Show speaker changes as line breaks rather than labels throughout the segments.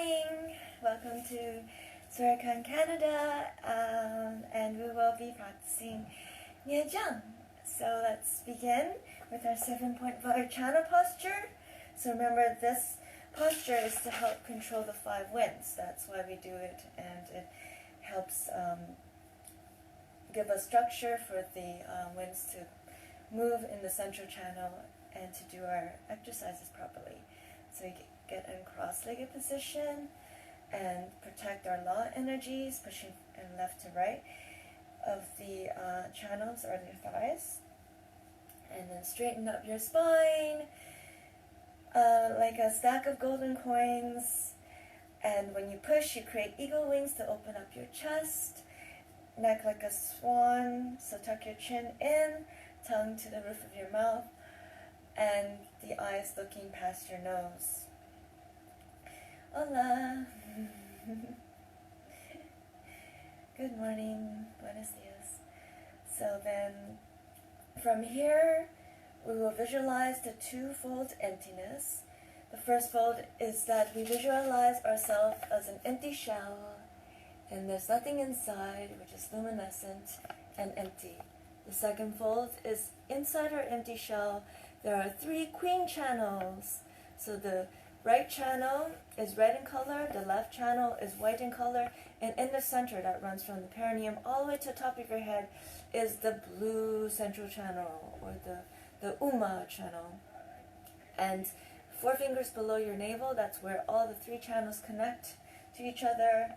morning! Welcome to Surakan, Canada, and we will be practicing Nejang. So let's begin with our 7-point Vajrayana posture. So remember, this posture is to help control the 5 winds. That's why we do it, and it helps give us structure for the winds to move in the central channel and to do our exercises properly. So we get in cross-legged position and protect our law energies, pushing and left to right of the channels or the thighs. And then straighten up your spine like a stack of golden coins. And when you push, you create eagle wings to open up your chest. Neck like a swan, so tuck your chin in, tongue to the roof of your mouth, and the eyes looking past your nose. Hola. Good morning. Buenos dias. So then, from here, we will visualize the 2-fold emptiness. The first fold is that we visualize ourselves as an empty shell, and there's nothing inside, which is luminescent and empty. The second fold is inside our empty shell, there are 3 queen channels. So the right channel is red in color, the left channel is white in color, and in the center that runs from the perineum all the way to the top of your head is the blue central channel, or the Uma channel. And 4 fingers below your navel, that's where all the 3 channels connect to each other,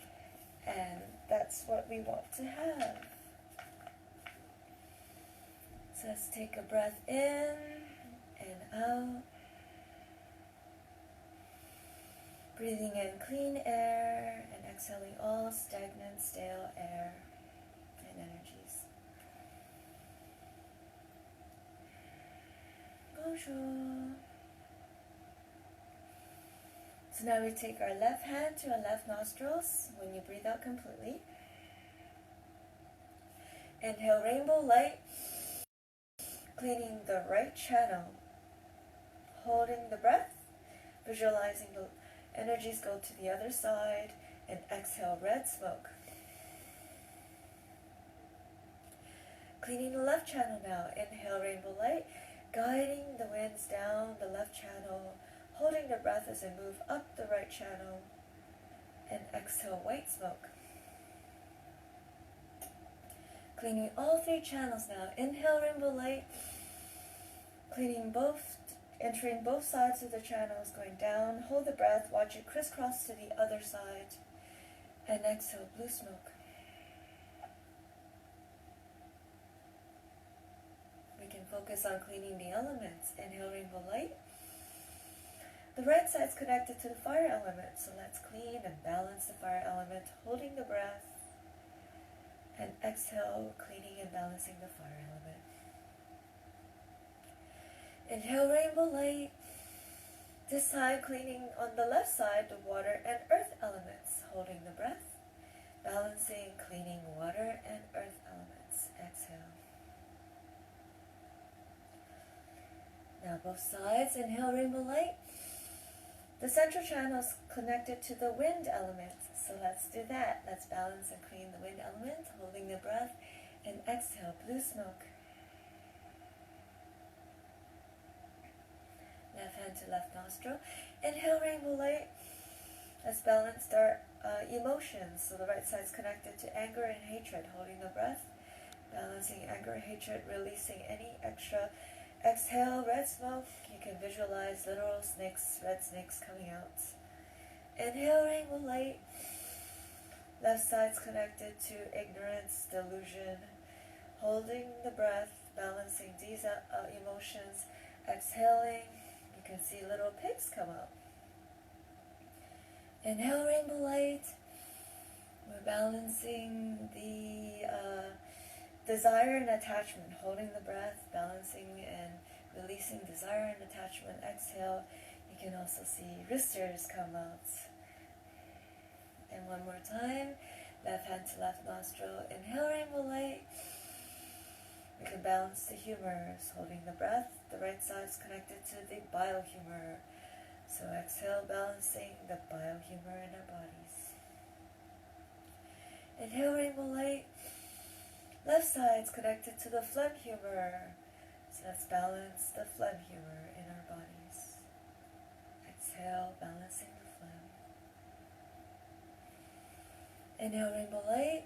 and that's what we want to have. So let's take a breath in and out. Breathing in clean air and exhaling all stagnant, stale air and energies. Bonjour. So now we take our left hand to our left nostrils when you breathe out completely. Inhale rainbow light, cleaning the right channel. Holding the breath, visualizing the energies go to the other side, and exhale red smoke. Cleaning the left channel now. Inhale rainbow light, guiding the winds down the left channel, holding the breath as they move up the right channel, and exhale white smoke. Cleaning all 3 channels now. Inhale rainbow light, entering both sides of the channels, going down. Hold the breath, watch it crisscross to the other side, and exhale blue smoke. We can focus on cleaning the elements. Inhale rainbow light. The right side is connected to the fire element, so let's clean and balance the fire element, holding the breath, and exhale, cleaning and balancing the fire element. Inhale rainbow light. This side cleaning on the left side the water and earth elements, holding the breath, balancing, cleaning water and earth elements. Exhale. Now both sides, inhale rainbow light. The central channel is connected to the wind element, so let's do that. Let's balance and clean the wind element, holding the breath, and exhale blue smoke. Left hand to left nostril. Inhale rainbow light. Let's balance our emotions. So the right side is connected to anger and hatred, holding the breath, balancing anger and hatred, releasing any extra. Exhale red smoke. You can visualize literal snakes, red snakes coming out. Inhale rainbow light. Left side is connected to ignorance, delusion, holding the breath, balancing these emotions. Exhaling. You can see little pigs come up. Inhale rainbow light. We're balancing the desire and attachment, holding the breath, balancing and releasing desire and attachment. Exhale. You can also see wristers come out. And one more time. Left hand to left nostril. Inhale rainbow light. We can balance the humors, holding the breath. The right side is connected to the bile humor, So exhale, balancing the biohumor in our bodies. Inhale, rainbow light. Left side's connected to the phlegm humor. So let's balance the phlegm humor in our bodies. Exhale, balancing the phlegm. Inhale, rainbow light.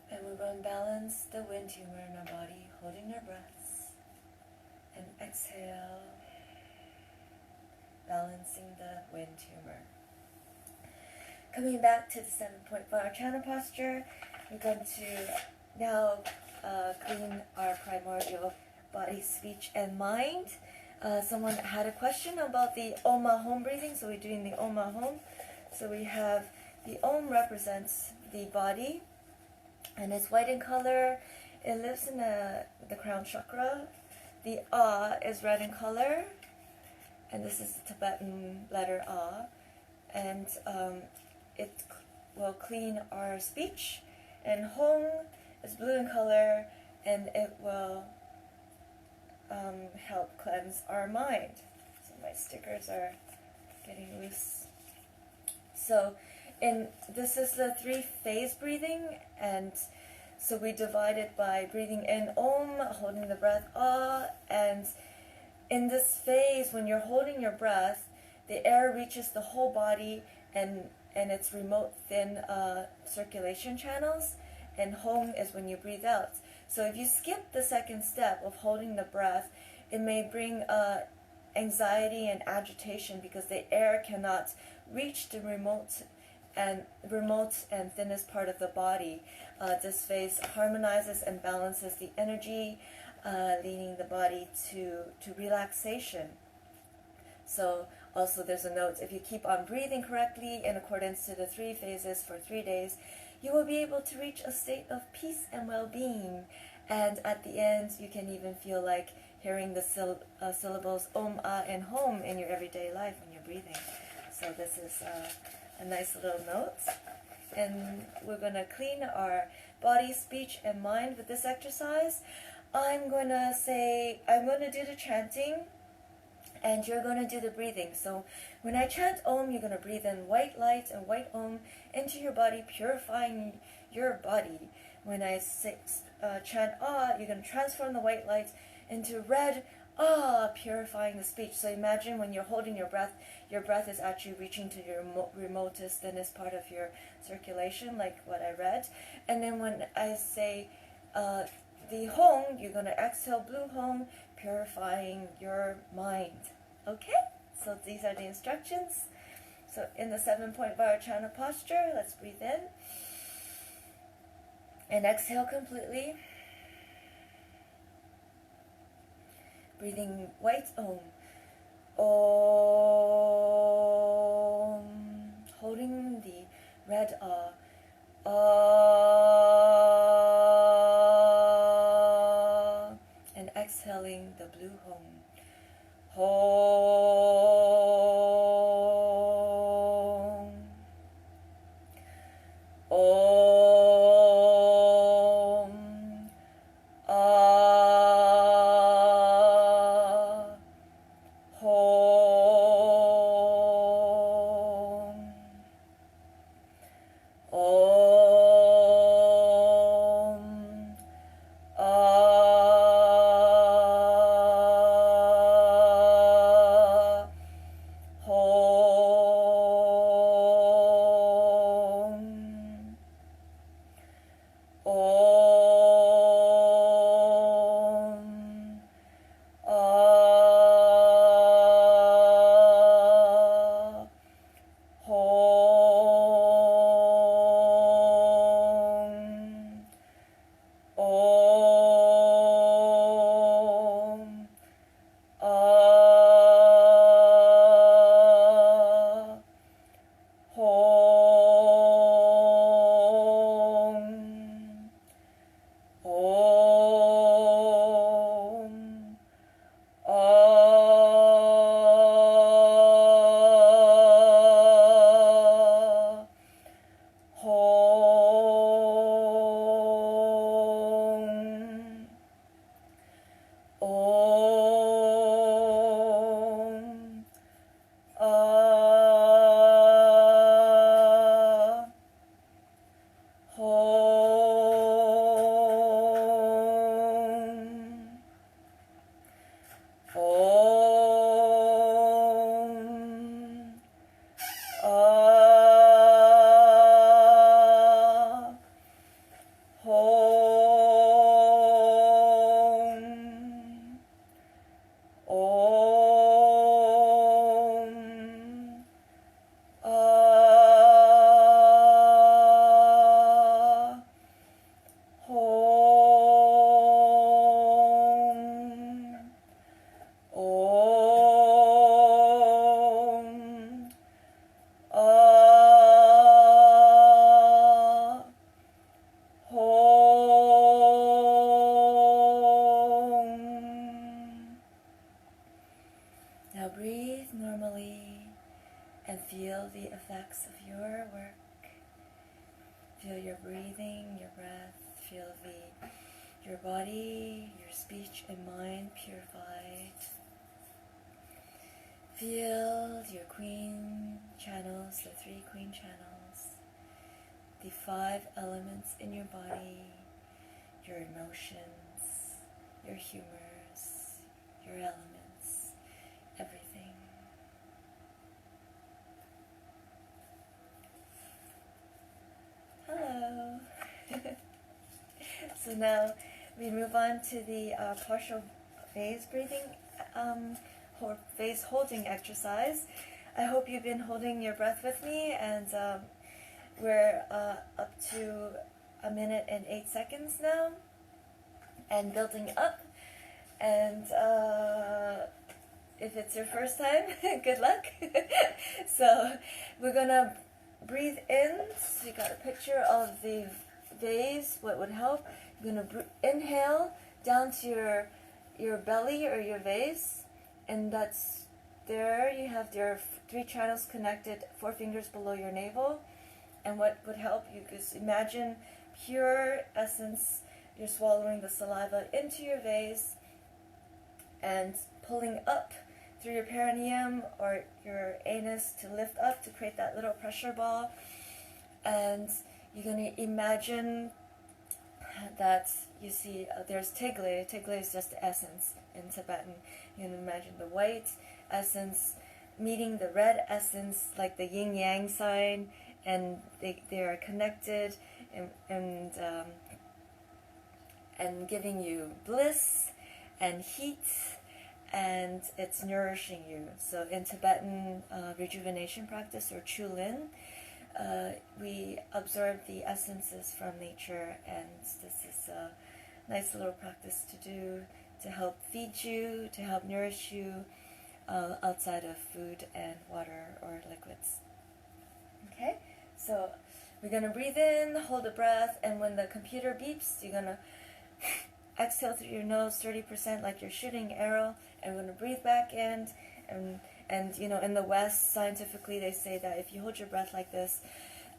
And we're going to balance the wind humor in our body, holding our breaths. And exhale, balancing the wind humor. Coming back to the 7-point Vajrayana posture, we're going to now clean our primordial body, speech, and mind. Someone had a question about the Om Home breathing, so we're doing the Om Home. So we have the Om represents the body, and it's white in color. It lives in the crown chakra. The Ah is red in color, and this is the Tibetan letter Ah, and it will clean our speech. And Hong is blue in color, and it will help cleanse our mind. So my stickers are getting loose. So this is the 3-phase breathing, and so we divide it by breathing in Om, holding the breath Ah, and in this phase, when you're holding your breath, the air reaches the whole body and its remote thin circulation channels, and Hong is when you breathe out. So if you skip the second step of holding the breath, it may bring anxiety and agitation because the air cannot reach the remote and thinnest part of the body. This phase harmonizes and balances the energy, leading the body to relaxation. So also there's a note, if you keep on breathing correctly in accordance to the 3 phases for 3 days, you will be able to reach a state of peace and well-being. And at the end, you can even feel like hearing the syllables Om, Ah, and Hom in your everyday life when you're breathing. So this is a nice little note. And we're going to clean our body, speech, and mind with this exercise. I'm going to do the chanting, and you're going to do the breathing. So when I chant Om, you're going to breathe in white light and white Om into your body, purifying your body. When I chant Ah, you're going to transform the white light into red Ah, purifying the speech. So imagine when you're holding your breath is actually reaching to your remotest, thinnest part of your circulation, like what I read. And then when I say the Hong, you're going to exhale blue Hong, purifying your mind. Okay? So these are the instructions. So in the 7-point Vajrayana posture, let's breathe in. And exhale completely. Breathing white Om. Om. Holding the red Ah. Ah. And exhaling the blue Hong. Hong. Om. Ah. Hong. feel the effects of your work. Feel your breathing, your breath. Feel your body, your speech and mind purified. Feel your queen channels, the 3 queen channels, the 5 elements in your body, your emotions, your humors, your elements, everything. Hello. So now we move on to the partial phase breathing, phase holding exercise. I hope you've been holding your breath with me, and we're up to 1 minute and 8 seconds now, and building up. And if it's your first time, good luck. So we're gonna breathe in. So you got a picture of the vase. What would help? You're gonna inhale down to your belly or your vase, and that's there. You have your 3 channels connected, 4 fingers below your navel. And what would help, you just imagine pure essence. You're swallowing the saliva into your vase and pulling up through your perineum or your anus to lift up to create that little pressure ball. And you're going to imagine that you see there's Tigle. Tigle is just the essence in Tibetan. You can imagine the white essence meeting the red essence, like the yin-yang sign, and they are connected and giving you bliss and heat, and it's nourishing you. So in Tibetan rejuvenation practice, or Chulin, we observe the essences from nature, and this is a nice little practice to do to help feed you, to help nourish you outside of food and water or liquids. Okay, so we're going to breathe in, hold the breath, and when the computer beeps, you're going to exhale through your nose 30% like you're shooting an arrow, and we're going to breathe back in. And you know, in the West, scientifically, they say that if you hold your breath like this,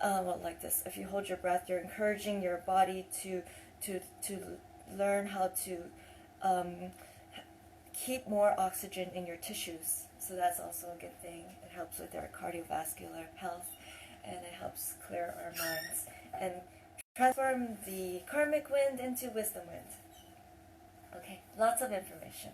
if you hold your breath, you're encouraging your body to learn how to keep more oxygen in your tissues. So that's also a good thing. It helps with our cardiovascular health, and it helps clear our minds and transform the karmic wind into wisdom wind. Okay, lots of information.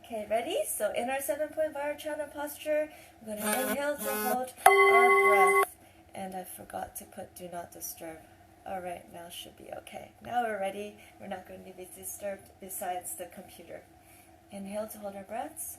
Okay, ready? So in our 7-point Vajrayana posture, we're going to inhale to hold our breath. And I forgot to put do not disturb. Alright, now should be okay. Now we're ready. We're not going to be disturbed besides the computer. Inhale to hold our breaths.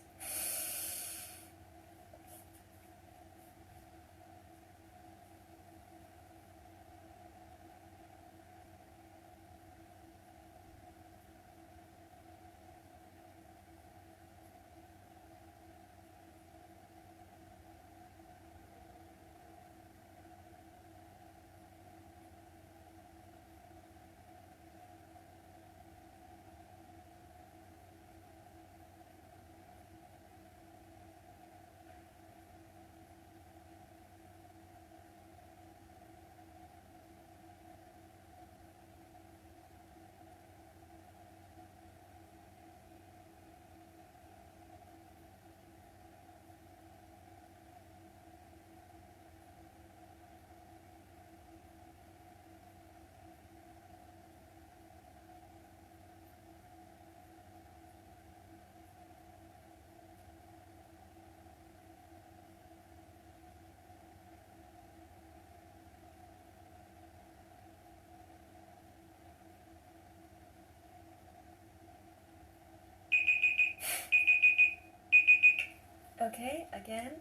Okay, again,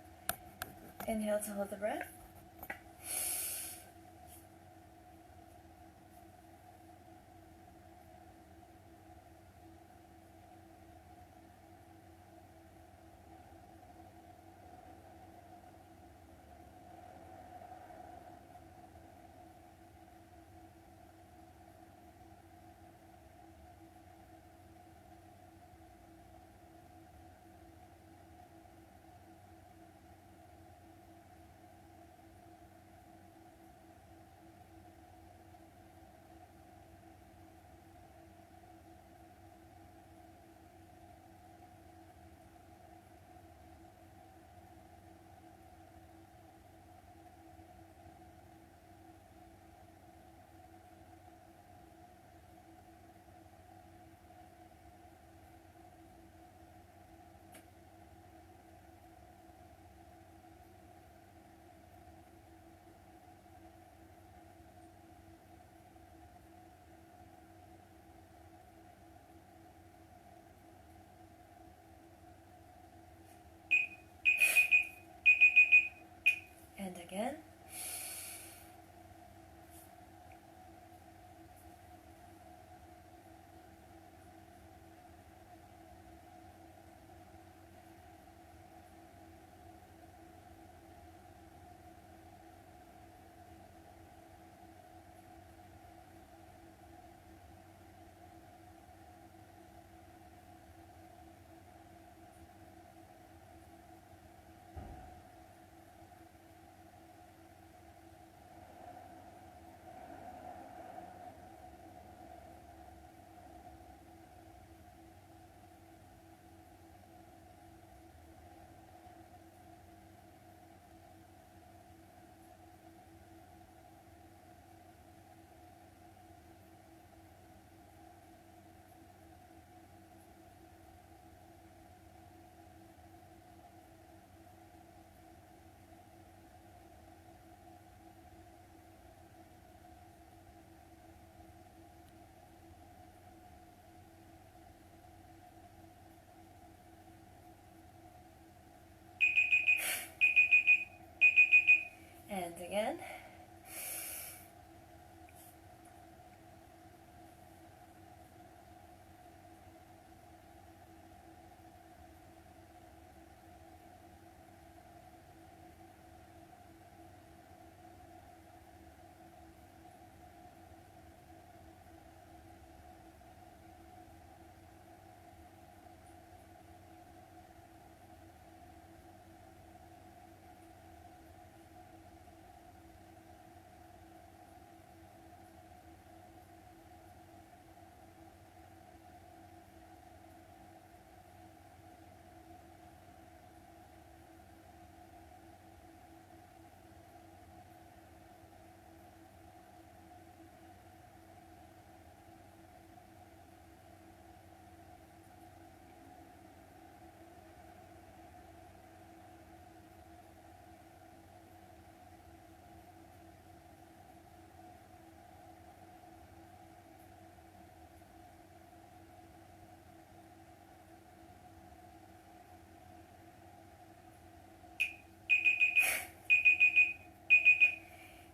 inhale to hold the breath. again.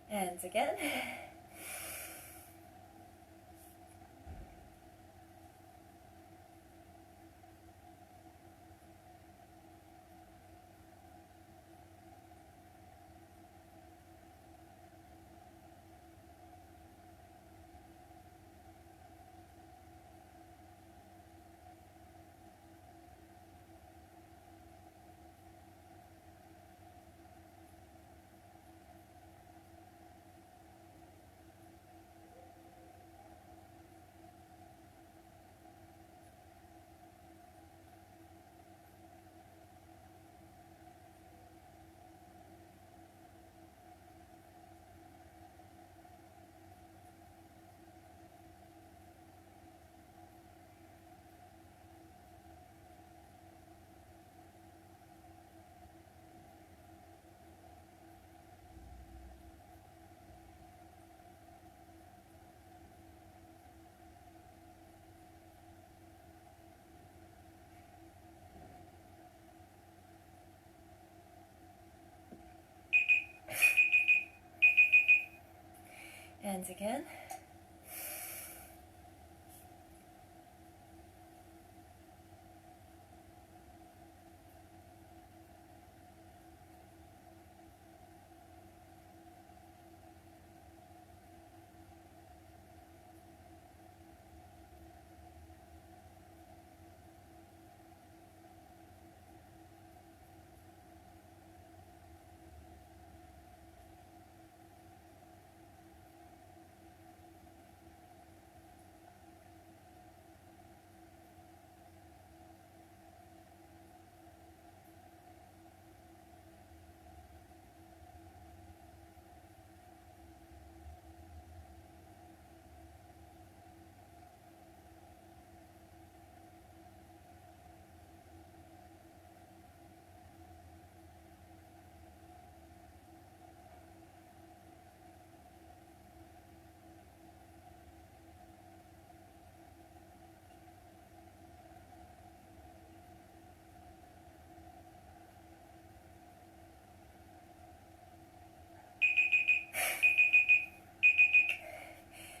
And again. And again.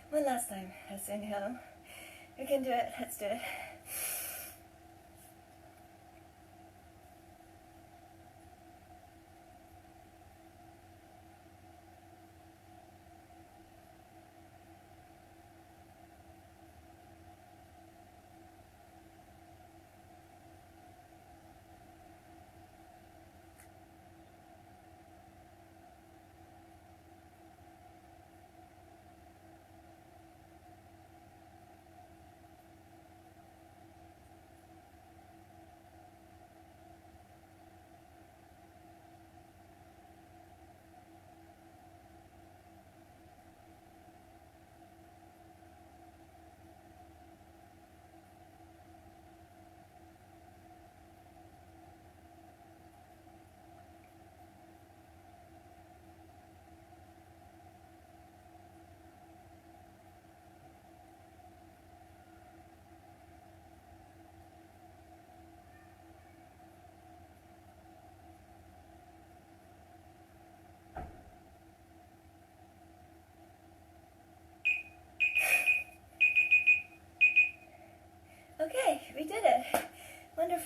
One last time. Let's inhale. You can do it. Let's do it.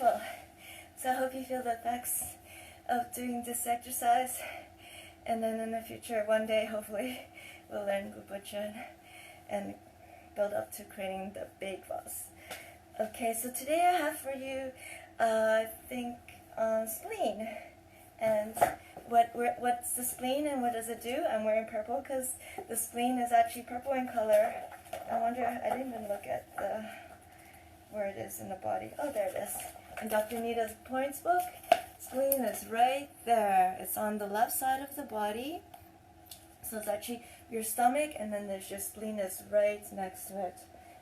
Wonderful. So I hope you feel the effects of doing this exercise. And then in the future, one day, hopefully, we'll learn Gubuchen and build up to creating the big vase. Okay, so today I have for you, I think, spleen. And what's the spleen and what does it do? I'm wearing purple because the spleen is actually purple in color. I wonder, I didn't even look at where it is in the body. Oh, there it is. In Dr. Nita's points book, spleen is right there. It's on the left side of the body. So it's actually your stomach, and then there's your spleen is right next to it.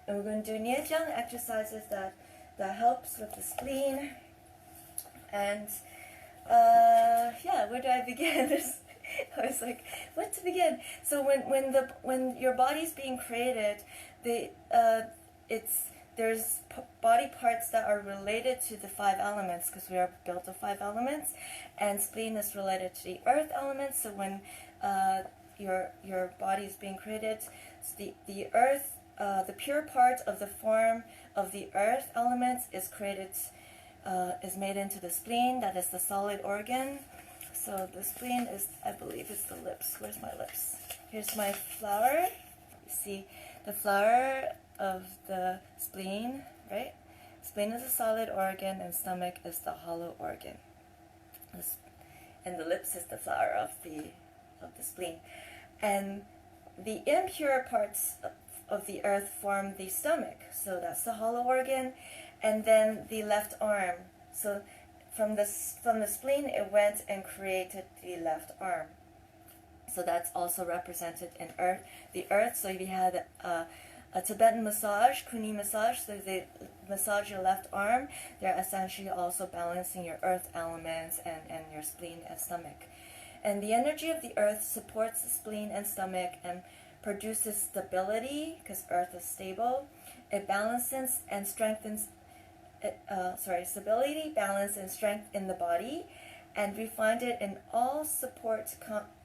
And we're going to do Nejang exercises that helps with the spleen. And yeah, where do I begin? I was like, what to begin? So when your body's being created, there's body parts that are related to the 5 elements, because we are built of 5 elements, and spleen is related to the earth elements. So when your body is being created, the earth, the pure part of the form of the earth elements is created, is made into the spleen. That is the solid organ. So the spleen is, I believe it's the lips. Where's my lips? Here's my flower. You see the flower of the spleen, right? Spleen is a solid organ and stomach is the hollow organ. And the lips is the flower of the spleen. And the impure parts of the earth form the stomach. So that's the hollow organ. And then the left arm. So from the spleen, it went and created the left arm. So that's also represented in earth. The earth, so if you had a Tibetan massage, kuni massage, so they massage your left arm, they're essentially also balancing your earth elements and your spleen and stomach. And the energy of the earth supports the spleen and stomach and produces stability, because earth is stable. It balances and strengthens stability, balance, and strength in the body, and we find it in all support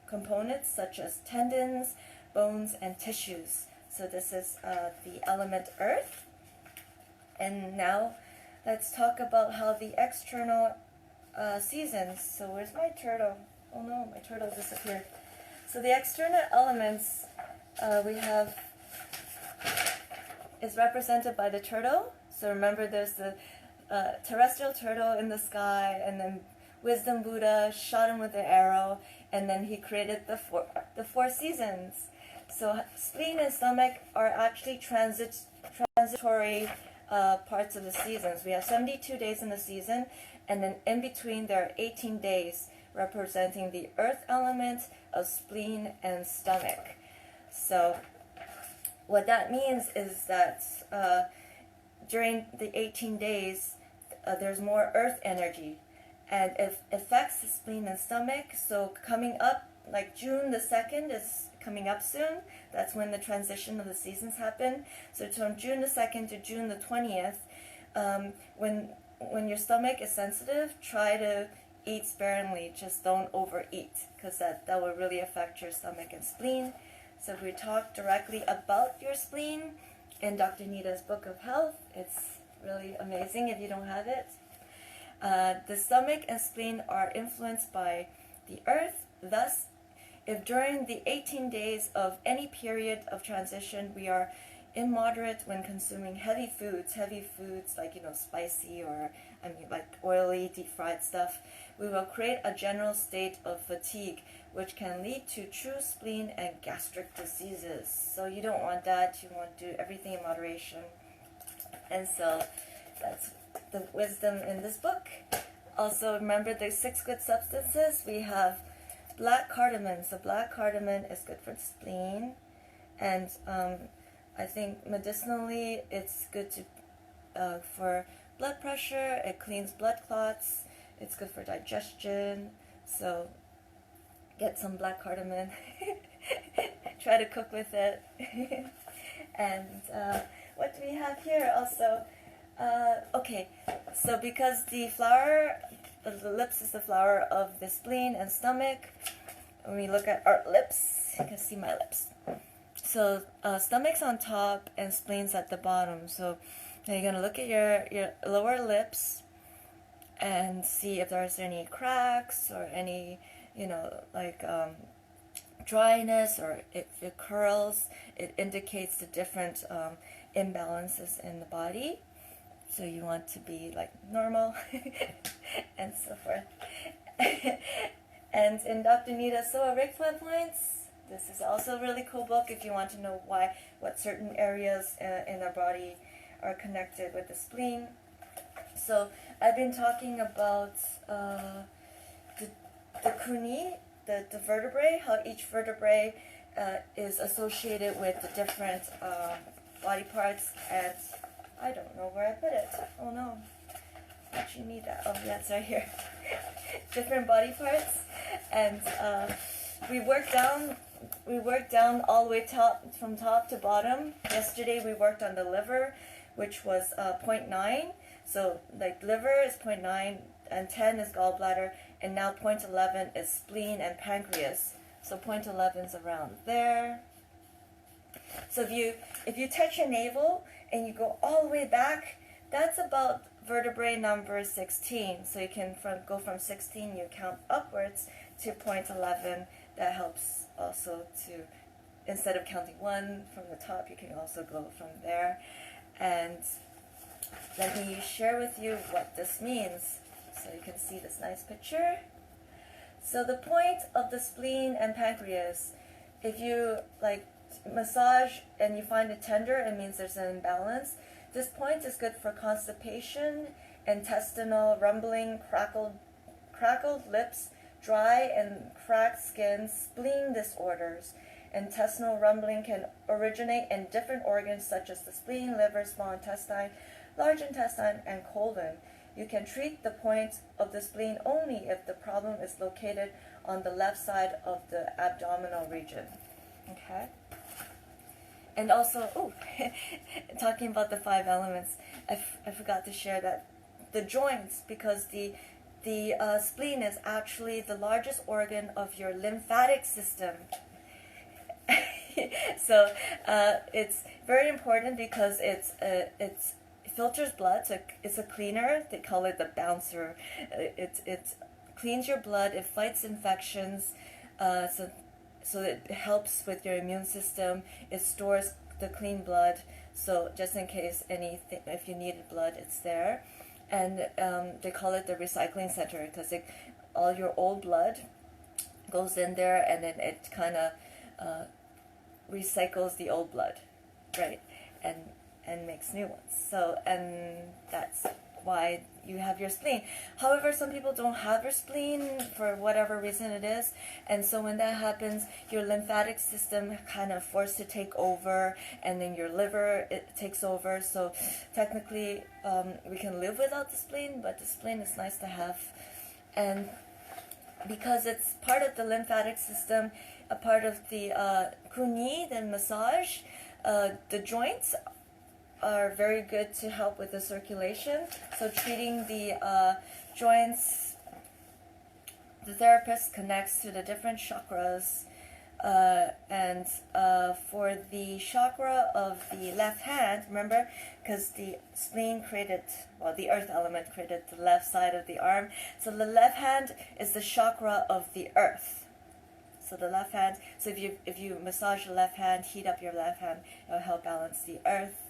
components such as tendons, bones, and tissues. So this is the element earth. And now let's talk about how the external seasons. So where's my turtle? Oh no, my turtle disappeared. So the external elements we have is represented by the turtle. So remember, there's the terrestrial turtle in the sky, and then Wisdom Buddha shot him with an arrow, and then he created the four seasons. So spleen and stomach are actually transitory parts of the seasons. We have 72 days in the season, and then in between there are 18 days representing the earth element of spleen and stomach. So what that means is that during the 18 days, there's more earth energy, and it affects the spleen and stomach. So coming up, like June the 2nd is coming up soon. That's when the transition of the seasons happen. So from June the 2nd to June the 20th, when your stomach is sensitive, try to eat sparingly. Just don't overeat, because that will really affect your stomach and spleen. So if we talk directly about your spleen in Dr. Nita's Book of Health, it's really amazing if you don't have it. The stomach and spleen are influenced by the earth. Thus, if during the 18 days of any period of transition we are immoderate when consuming heavy foods like, spicy or, like oily, deep-fried stuff, we will create a general state of fatigue, which can lead to true spleen and gastric diseases. So you don't want that. You want to do everything in moderation. And so that's the wisdom in this book. Also, remember the 6 good substances. We have black cardamom. So black cardamom is good for the spleen. And I think medicinally it's good to for blood pressure. It cleans blood clots. It's good for digestion. So get some black cardamom. Try to cook with it. And what do we have here also? Okay, so because the flower, the lips is the flower of the spleen and stomach, when we look at our lips, you can see my lips. So stomach's on top and spleen's at the bottom. So now you're going to look at your lower lips, and see if there's any cracks or any, like dryness, or if it curls. It indicates the different imbalances in the body. So you want to be like normal and so forth. And in Dr. Nita's Soa Rigpa Points, this is also a really cool book if you want to know what certain areas in our body are connected with the spleen. So I've been talking about the kuni, the vertebrae, how each vertebrae is associated with the different body parts, and I don't know where I put it. Oh no. Don't you need that? Oh yeah, it's right here. Different body parts, and we worked down all the way from top to bottom. Yesterday we worked on the liver, which was 0.9. So like liver is 0.9, and 10 is gallbladder, and now 0.11 is spleen and pancreas. So 0.11 is around there. So if you touch your navel and you go all the way back, that's about vertebrae number 16. So you can go from 16, you count upwards to 0.11. That helps also to, instead of counting 1 from the top, you can also go from there. And let me share with you what this means so you can see this nice picture. So the point of the spleen and pancreas, if you like massage and you find it tender, it means there's an imbalance. This point is good for constipation, intestinal rumbling, crackled lips, dry and cracked skin, spleen disorders. Intestinal rumbling can originate in different organs such as the spleen, liver, small intestine, large intestine, and colon. You can treat the point of the spleen only if the problem is located on the left side of the abdominal region. Okay? And also, talking about the 5 elements, I forgot to share that the joints, because the spleen is actually the largest organ of your lymphatic system. So it's very important because it filters blood. So it's a cleaner. They call it the bouncer. It cleans your blood. It fights infections. So it helps with your immune system. It stores the clean blood. So just in case anything, if you needed blood, it's there. And they call it the recycling center because all your old blood goes in there, and then it kind of recycles the old blood, right? And makes new ones. So, and that's why you have your spleen. However, some people don't have your spleen for whatever reason it is, and so when that happens, your lymphatic system kind of forced to take over, and then your liver, it takes over. So technically we can live without the spleen, but the spleen is nice to have. And because it's part of the lymphatic system, a part of the kuni, the massage, the joints are very good to help with the circulation. So treating the joints, the therapist connects to the different chakras, and for the chakra of the left hand, remember, because the spleen created, the earth element created the left side of the arm, so the left hand is the chakra of the earth. So the left hand, so if you massage the left hand, heat up your left hand, it will help balance the earth.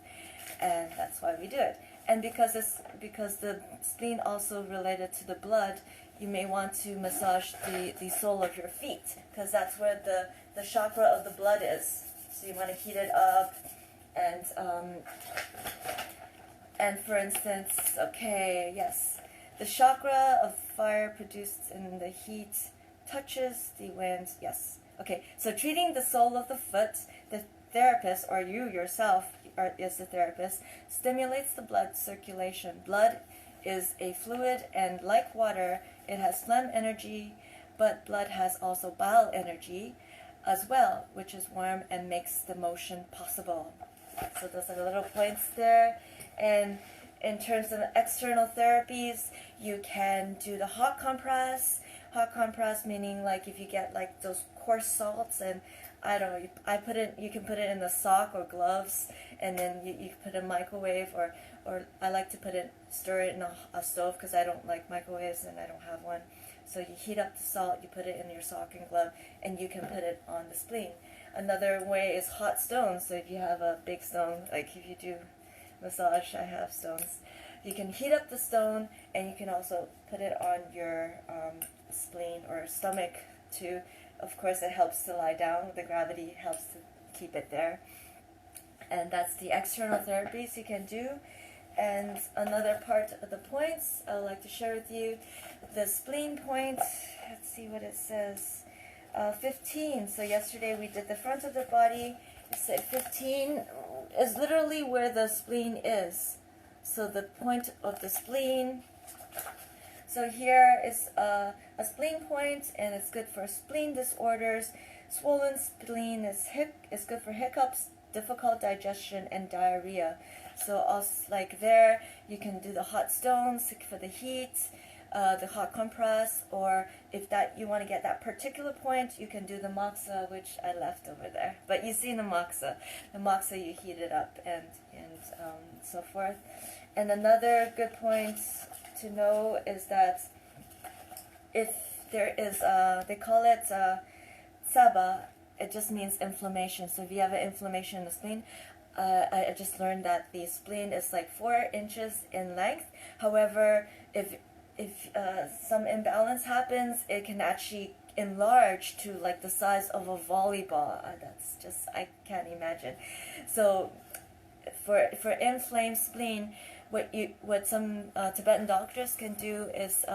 And that's why we do it. And because the spleen also related to the blood, you may want to massage the sole of your feet, because that's where the chakra of the blood is. So you want to heat it up, and for instance, the chakra of fire produced in the heat touches the wind. Yes. Okay. So treating the sole of the foot, the therapist, or you yourself is the therapist, stimulates the blood circulation. Blood is a fluid, and like water, it has phlegm energy, but blood has also bile energy as well, which is warm and makes the motion possible. So those are the little points there. And in terms of external therapies, you can do the hot compress. Hot compress meaning like if you get like those coarse salts, and I don't know, I put it, you can put it in a sock or gloves, and then you put it in a microwave, or I like to stir it in a stove because I don't like microwaves and I don't have one. So you heat up the salt, you put it in your sock and glove, and you can put it on the spleen. Another way is hot stones. So if you have a big stone, like if you do massage, I have stones. You can heat up the stone, and you can also put it on your spleen or stomach too. Of course, it helps to lie down. The gravity helps to keep it there. And that's the external therapies you can do. And another part of the points I would like to share with you, the spleen point, let's see what it says, 15. So yesterday we did the front of the body. It said 15 is literally where the spleen is. So the point of the spleen. So here is a spleen point, and it's good for spleen disorders. Swollen spleen is good for hiccups, difficult digestion, and diarrhea. So also, like there, you can do the hot stones for the heat, the hot compress, or if that you want to get that particular point, you can do the moxa, which I left over there. But you see the moxa. The moxa, you heat it up and so forth. And another good point to know is that if there is, they call it saba, it just means inflammation. So if you have an inflammation in the spleen, I just learned that the spleen is like 4 inches in length. However, if some imbalance happens, it can actually enlarge to like the size of a volleyball. That's just, I can't imagine. So for inflamed spleen, what some Tibetan doctors can do is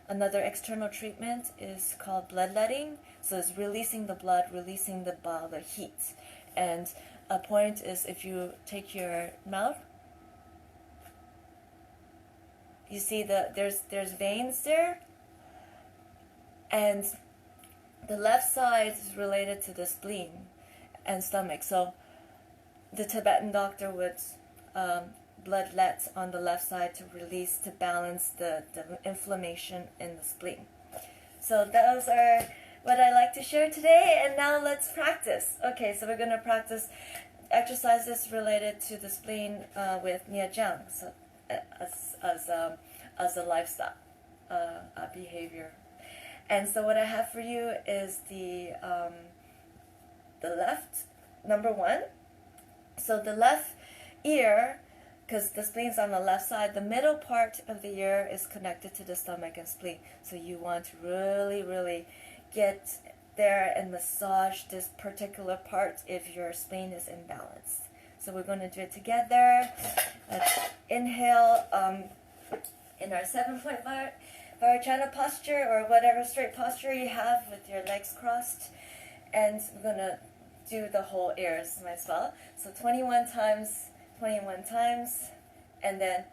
another external treatment is called bloodletting. So it's releasing the blood, releasing the bile, the heat. And a point is if you take your mouth, you see there's veins there, and the left side is related to the spleen and stomach. So the Tibetan doctor would bloodlet on the left side to release, to balance the inflammation in the spleen. So those are what I like to share today, and now let's practice. Okay, so we're going to practice exercises related to the spleen with Nejang, so as a lifestyle behavior. And so what I have for you is the left, number 1. So the left ear, because the spleen's on the left side, the middle part of the ear is connected to the stomach and spleen. So you want to really, really get there and massage this particular part if your spleen is imbalanced. So we're going to do it together. Let's inhale in our 7-point Vajrayana posture, or whatever straight posture you have with your legs crossed. And we're going to do the whole ears as well. So 21 times, and then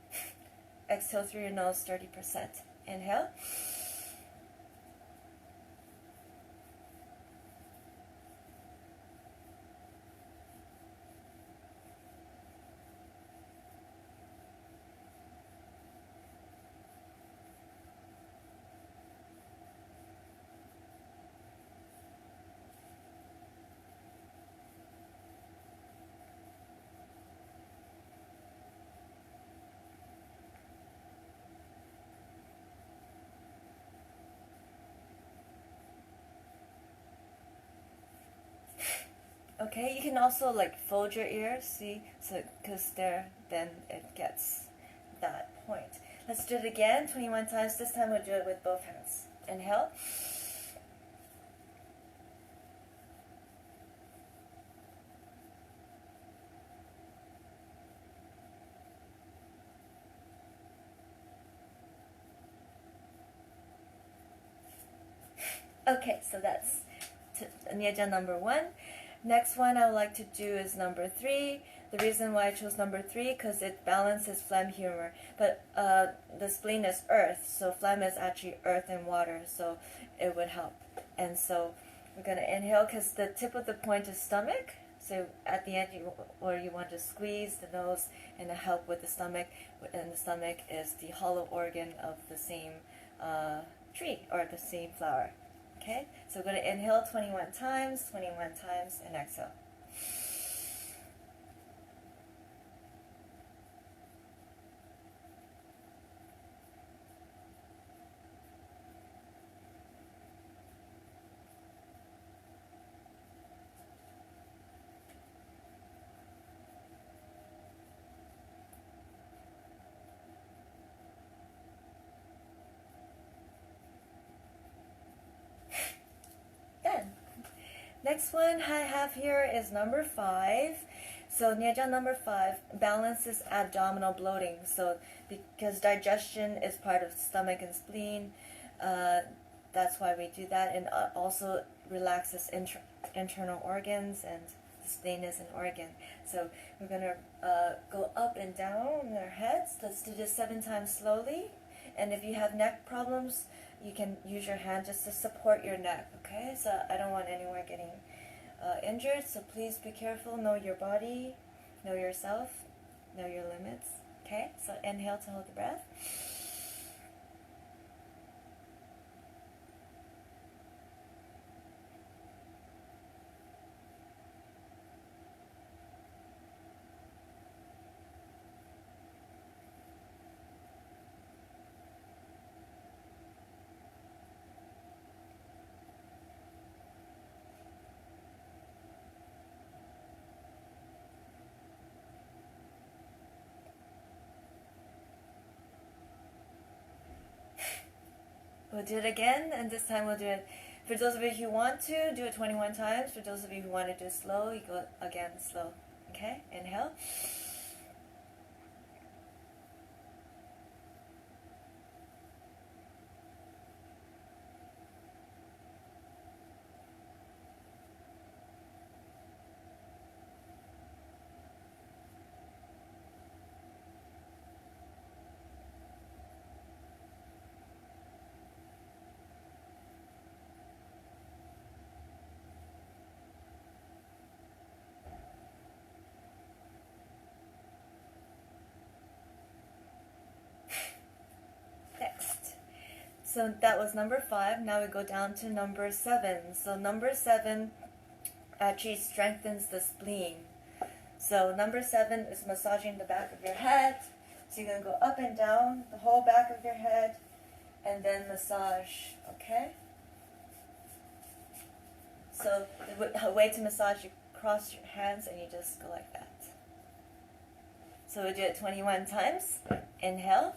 exhale through your nose 30%. Inhale. Okay, you can also like fold your ears, see, so because then it gets that point. Let's do it again, 21 times. This time we'll do it with both hands. Inhale. Okay, so that's Nejang number 1. Next one I would like to do is number 3. The reason why I chose number 3, because it balances phlegm humor. But the spleen is earth, so phlegm is actually earth and water, so it would help. And so we're going to inhale, because the tip of the point is stomach. So at the end, you want to squeeze the nose and help with the stomach. And the stomach is the hollow organ of the same tree or the same flower. Okay, so we're going to inhale 21 times, and exhale. Done. Next one I have here is number 5. So Nejang number 5 balances abdominal bloating. So because digestion is part of stomach and spleen, that's why we do that, and also relaxes internal organs, and the spleen is an organ. So we're gonna go up and down on our heads. Let's do this 7 times slowly. And if you have neck problems, you can use your hand just to support your neck, okay? So I don't want anyone getting injured, so please be careful. Know your body, know yourself, know your limits, okay? So inhale to hold the breath. We'll do it again, and this time we'll do it, for those of you who want to, do it 21 times. For those of you who want to do it slow, you go again slow. Okay, inhale. Next. So that was number 5. Now we go down to number 7. So number 7 actually strengthens the spleen. So number 7 is massaging the back of your head. So you're going to go up and down the whole back of your head, and then massage, okay? So the way to massage, you cross your hands and you just go like that. So we'll do it 21 times. Inhale.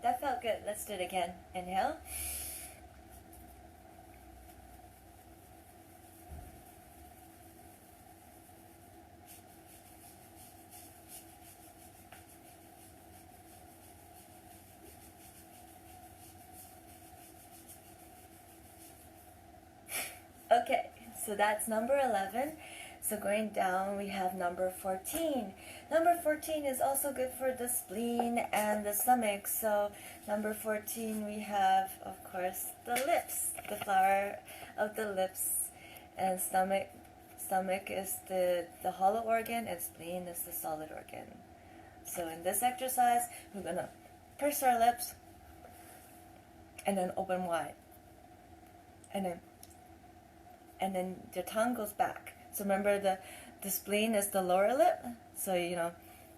That felt good. Let's do it again. Inhale. Okay, so that's number 11. So going down, we have number 14. Number 14 is also good for the spleen and the stomach. So number 14, we have, of course, the lips, the flower of the lips, and stomach. Stomach is the hollow organ, and spleen is the solid organ. So in this exercise, we're gonna purse our lips, and then open wide, and then the tongue goes back. So remember, the spleen is the lower lip. So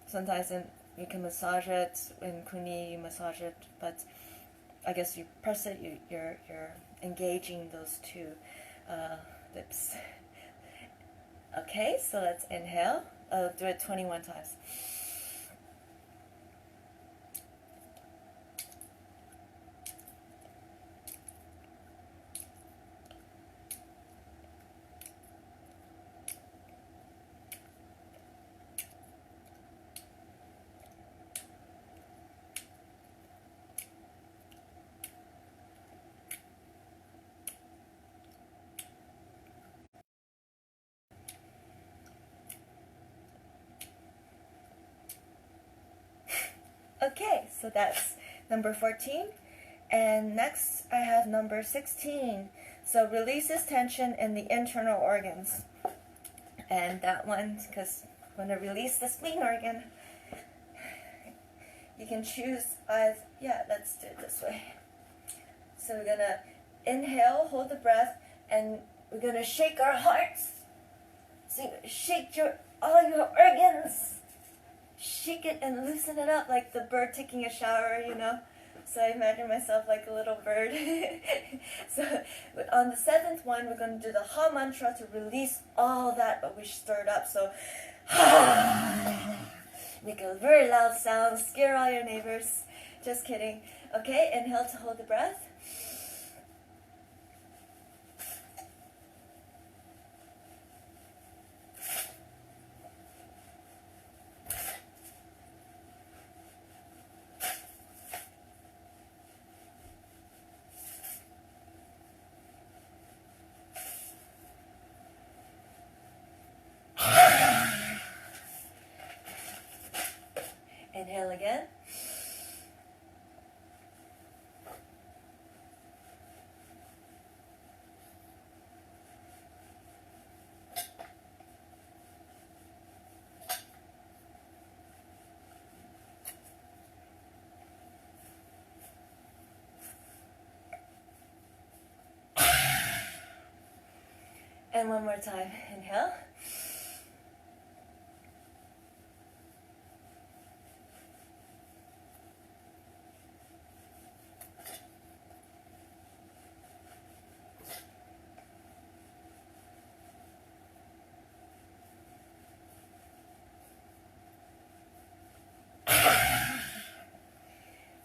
sometimes you can massage it in kuni, you massage it, but I guess you press it. You're engaging those two lips. Okay, so let's inhale. Do it 21 times. So that's number 14. And next I have number 16. So releases tension in the internal organs. And that one, because when I release the spleen organ, you can choose either, let's do it this way. So we're gonna inhale, hold the breath, and we're gonna shake our hearts. So shake all your organs. Shake it and loosen it up like the bird taking a shower, you know. So I imagine myself like a little bird. So on the 7th one, we're going to do the Ha mantra to release all that what we stirred up. So make a very loud sound, scare all your neighbors. Just kidding. Okay, inhale to hold the breath. Inhale again. And one more time. Inhale.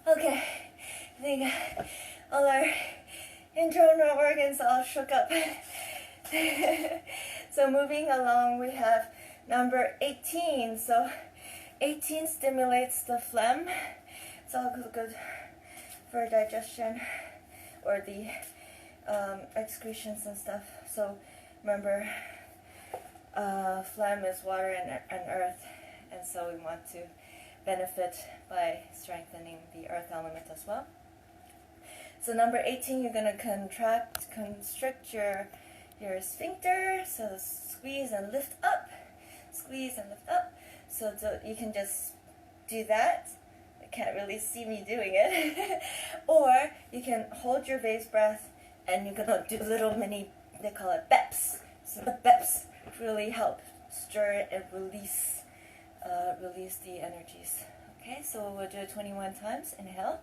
Okay, I think all our internal organs all shook up. So moving along, we have number 18. So 18 stimulates the phlegm. It's all good for digestion or the excretions and stuff. So remember, phlegm is water and earth, and so we want to benefit by strengthening the earth element as well. So number 18, you're going to constrict your sphincter, so squeeze and lift up, squeeze and lift up. So you can just do that. You can't really see me doing it. Or you can hold your vase breath and you're going to do little mini, they call it beps. So the beps really help stir and release the energies. Okay, so we'll do it 21 times. Inhale.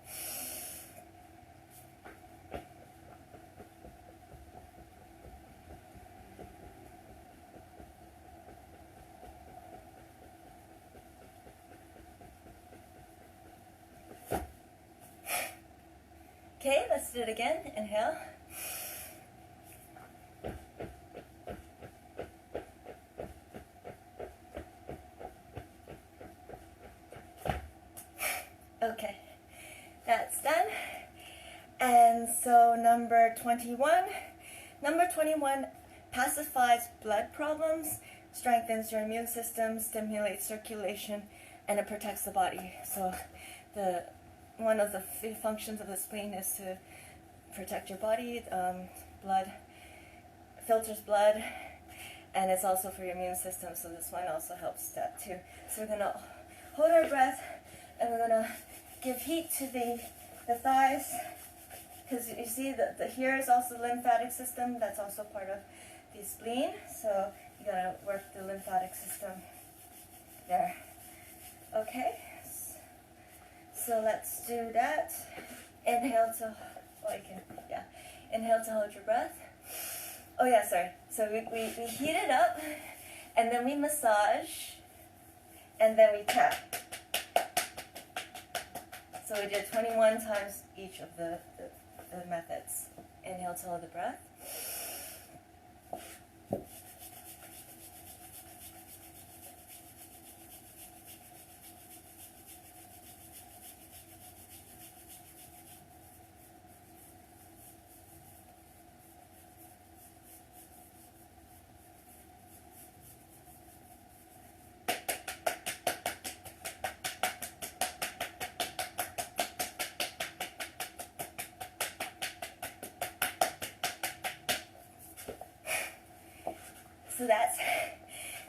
Okay, let's do it again. Inhale. Okay, that's done. And so number 21 pacifies blood problems, strengthens your immune system, stimulates circulation, and it protects the body. So one of the functions of the spleen is to protect your body. Blood filters blood, and it's also for your immune system, so this one also helps that too. So we're going to hold our breath, and we're going to give heat to the thighs, because you see that here is also the lymphatic system. That's also part of the spleen, so you got to work the lymphatic system there. Okay, so let's do that. Inhale to, inhale to hold your breath. Oh yeah, sorry. So we heat it up, and then we massage, and then we tap. So we did 21 times each of the methods. Inhale to hold the breath. So that's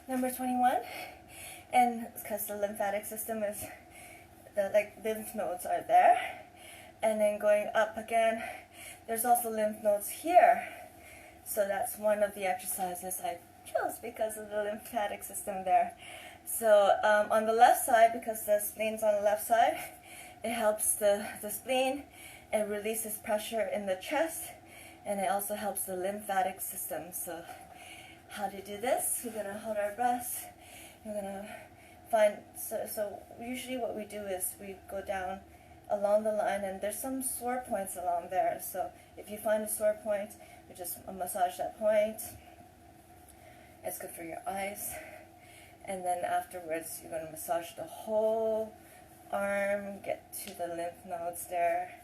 number 21. And because the lymphatic system is, the lymph nodes are there. And then going up again, there's also lymph nodes here. So that's one of the exercises I chose because of the lymphatic system there. So on the left side, because the spleen's on the left side, it helps the spleen. It releases pressure in the chest, and it also helps the lymphatic system. So how to do this? We're going to hold our breath. We're going to find, so usually what we do is we go down along the line, and there's some sore points along there. So if you find a sore point, we just massage that point. It's good for your eyes. And then afterwards, you're going to massage the whole arm, get to the lymph nodes there,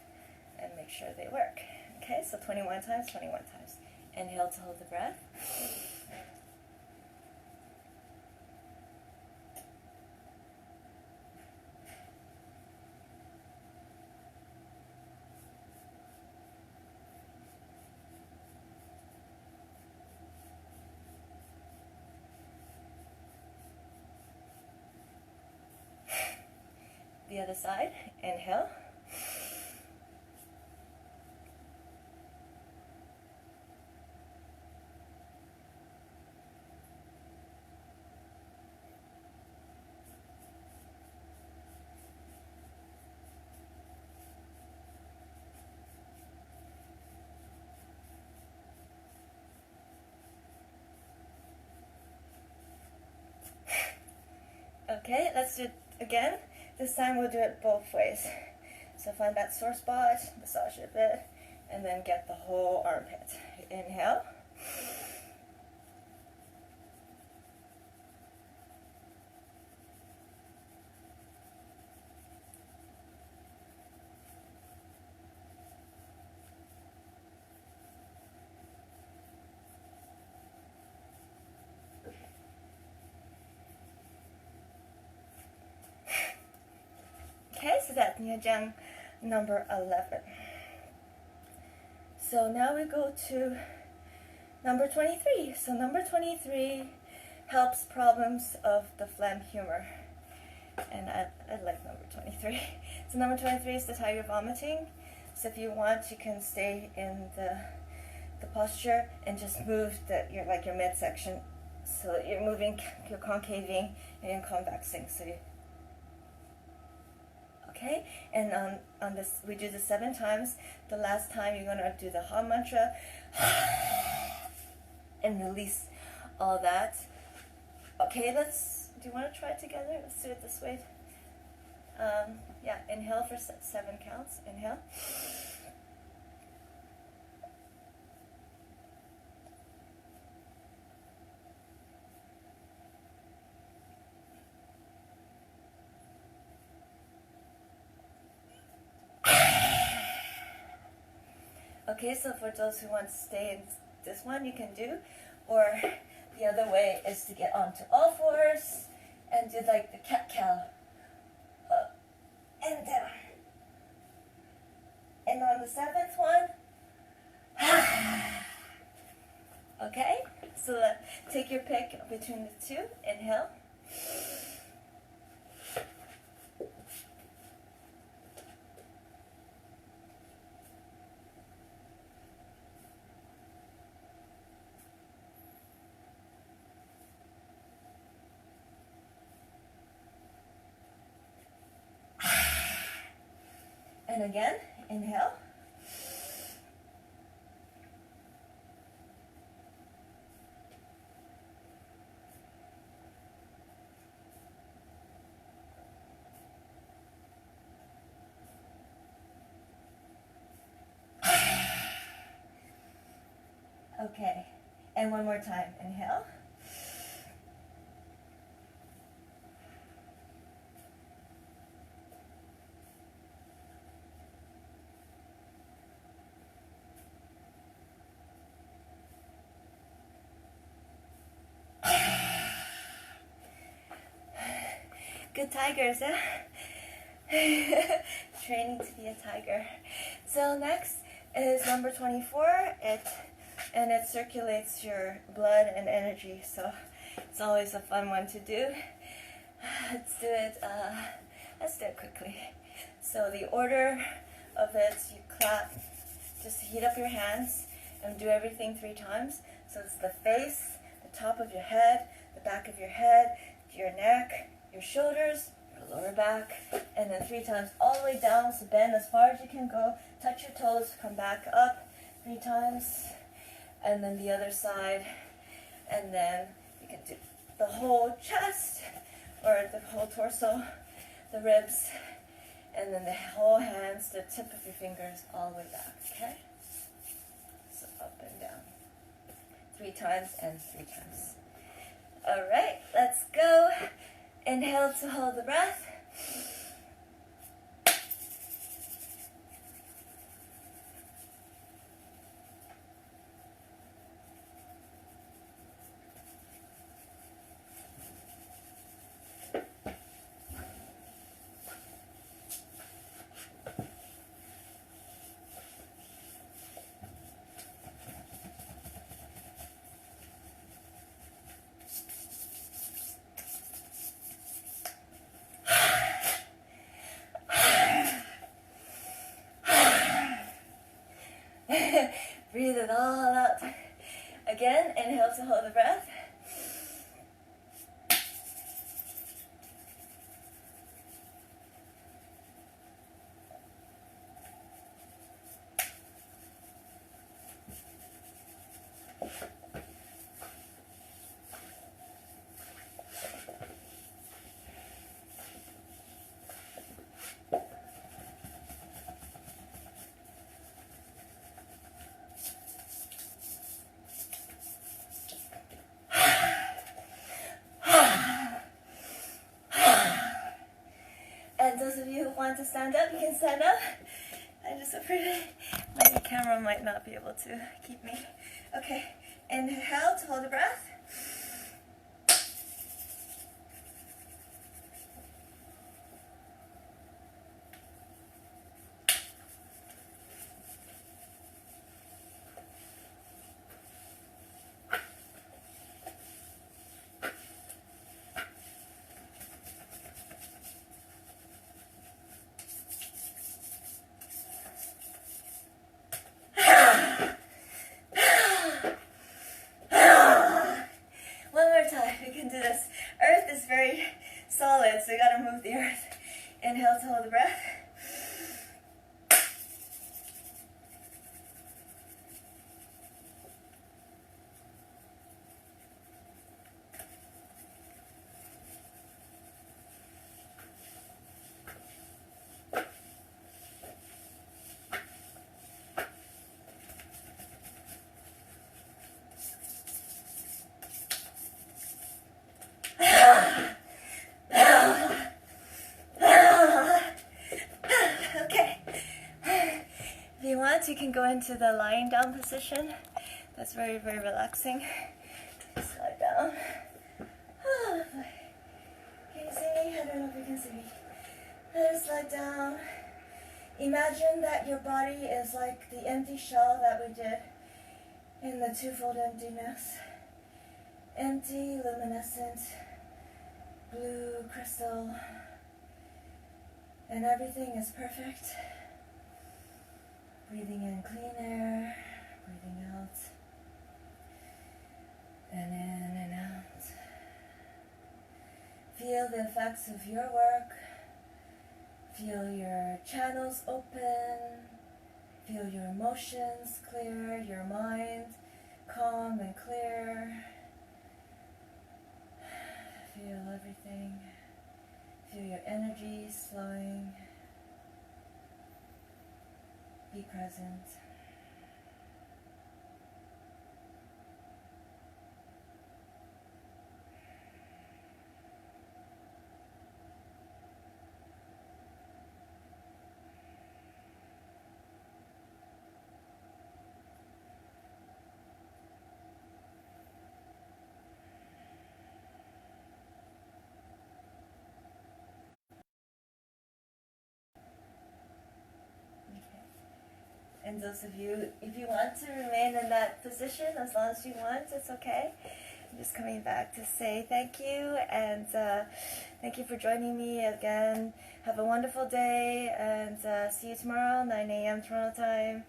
and make sure they work. Okay, so 21 times, 21 times. Inhale to hold the breath. The other side, inhale. Okay, let's do it again. This time we'll do it both ways. So find that sore spot, massage it a bit, and then get the whole armpit. Inhale. Okay, so that's Nejang number 11. So now we go to number 23. So number 23 helps problems of the phlegm humor. And I like number 23. So number 23 is the tiger vomiting. So if you want, you can stay in the posture and just move your midsection. So you're moving, you're concaving, and you're convexing. So okay, and on this, we do this 7 times. The last time you're gonna do the Ha mantra and release all that. Okay, do you want to try it together? Let's do it this way. Yeah, inhale for 7 counts. Inhale. Okay, so for those who want to stay in this one, you can do. Or the other way is to get onto all fours and do like the cat-cow. Up and down. And on the 7th one, okay, so take your pick between the two. Inhale. And again, inhale. Okay, and one more time. Inhale. Good tigers, eh? Training to be a tiger. So next is number 24. It and it circulates your blood and energy, so it's always a fun one to do. Let's do it. Let's do it quickly. So the order of it, you clap, just heat up your hands and do everything 3 times. So it's the face, the top of your head, the back of your head, your neck, your shoulders, your lower back, and then 3 times all the way down. So bend as far as you can go, touch your toes, come back up 3 times, and then the other side, and then you can do the whole chest or the whole torso, the ribs, and then the whole hands, the tip of your fingers all the way back, okay? So up and down. 3 times and 3 times. All right, let's go. Inhale to hold the breath. Breathe it all out. Again, inhale to hold the breath. And those of you who want to stand up, you can stand up. I'm just afraid my camera might not be able to keep me. Okay, inhale to hold the breath. Do this. Earth is very solid, so you gotta move the earth. Inhale to hold the breath. You can go into the lying down position. That's very, very relaxing. Slide down. Oh, can you see me? I don't know if you can see me. Let it slide down. Imagine that your body is like the empty shell that we did in the twofold emptiness. Empty, luminescent, blue crystal, and everything is perfect. Breathing in clean air, breathing out, and in and out. Feel the effects of your work. Feel your channels open. Feel your emotions clear, your mind calm and clear. Feel everything. Feel your energy flowing. Be present. And those of you, if you want to remain in that position as long as you want, it's okay. I'm just coming back to say thank you, and thank you for joining me again. Have a wonderful day, and see you tomorrow, 9 a.m. Toronto time.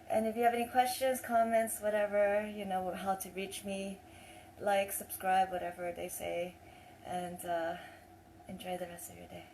And if you have any questions, comments, whatever, you know how to reach me. Like, subscribe, whatever they say. And enjoy the rest of your day.